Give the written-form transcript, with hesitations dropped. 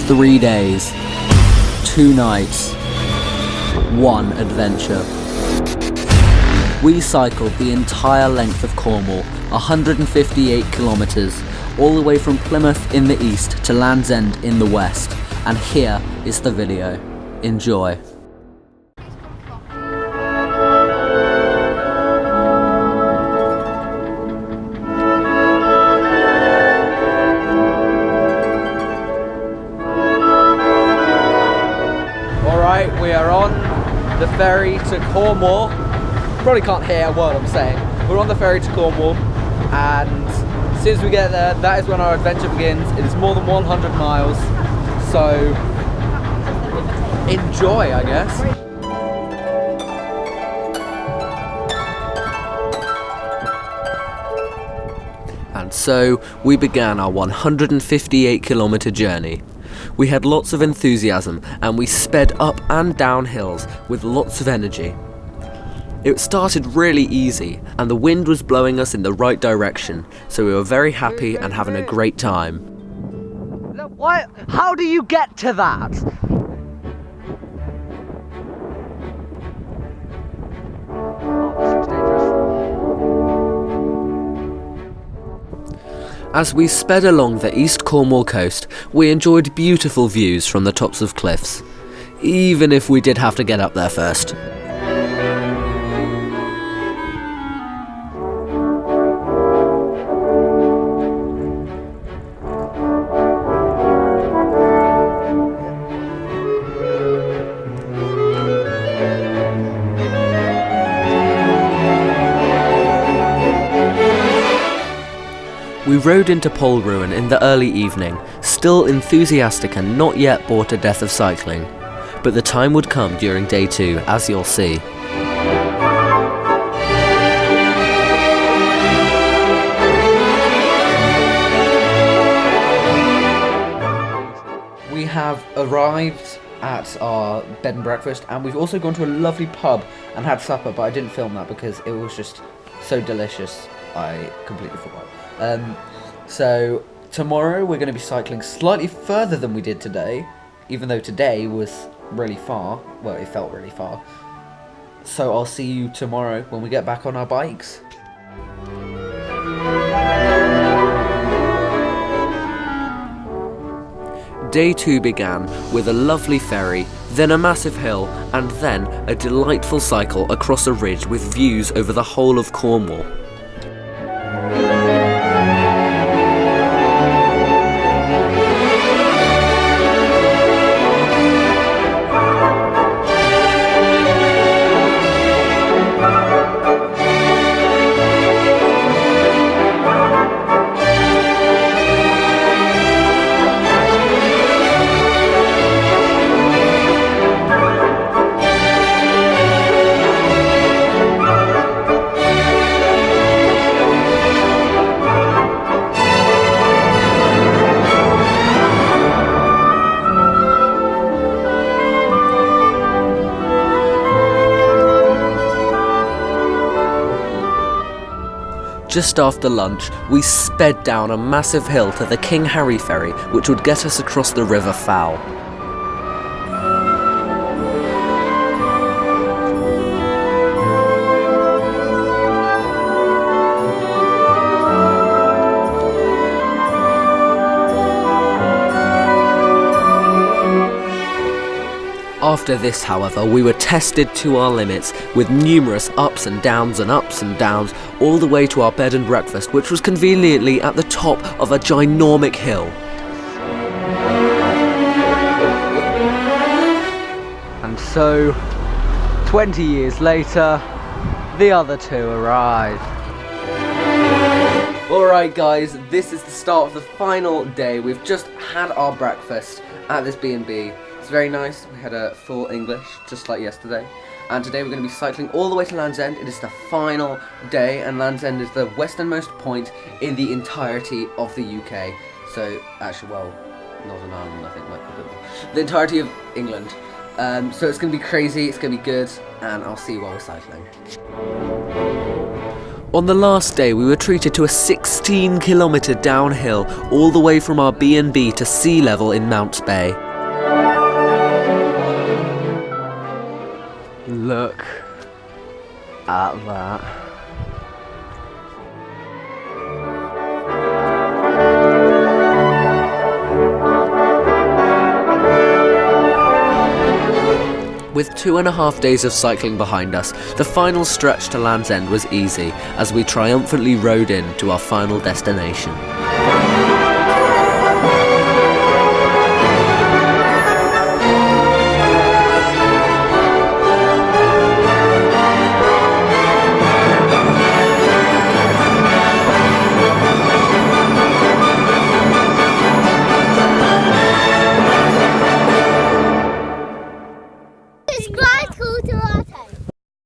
3 days, 2 nights, 1 adventure. We cycled the entire length of Cornwall, 158 kilometres, all the way from Plymouth in the east to Land's End in the west. And here is the video. Enjoy. Alright, we are on the ferry to Cornwall. Probably can't hear a word I'm saying. We're on the ferry to Cornwall, and as soon as we get there, that is when our adventure begins. It is more than 100 miles, so enjoy, I guess. And so we began our 158-kilometre journey. We had lots of enthusiasm and we sped up and down hills with lots of energy. It started really easy and the wind was blowing us in the right direction, so we were very happy and having a great time. What? How do you get to that? As we sped along the East Cornwall coast, we enjoyed beautiful views from the tops of cliffs, even if we did have to get up there first. We rode into Polruan in the early evening, still enthusiastic and not yet bored to death of cycling. But the time would come during day 2, as you'll see. We have arrived at our bed and breakfast, and we've also gone to a lovely pub and had supper, but I didn't film that because it was just so delicious I completely forgot. So tomorrow we're going to be cycling slightly further than we did today, even though today was really far. Well, it felt really far. So I'll see you tomorrow when we get back on our bikes. Day 2 began with a lovely ferry, then a massive hill, and then a delightful cycle across a ridge with views over the whole of Cornwall. Just after lunch, we sped down a massive hill to the King Harry ferry, which would get us across the River Fowl. After this, however, we were tested to our limits with numerous ups and downs, all the way to our bed and breakfast, which was conveniently at the top of a ginormic hill. And so, 20 years later, the other two arrive. Alright guys, this is the start of the final day. We've just had our breakfast at this B&B. It's very nice. We had a full English, just like yesterday. And today we're going to be cycling all the way to Land's End. It is the final day, and Land's End is the westernmost point in the entirety of the UK. So, actually, well, Northern Ireland, I think, might be a bit more. The entirety of England. So it's going to be crazy, it's going to be good, and I'll see you while we're cycling. On the last day, we were treated to a 16-kilometre downhill all the way from our B&B to sea level in Mounts Bay. Look at that. With 2.5 days of cycling behind us, the final stretch to Land's End was easy as we triumphantly rode in to our final destination.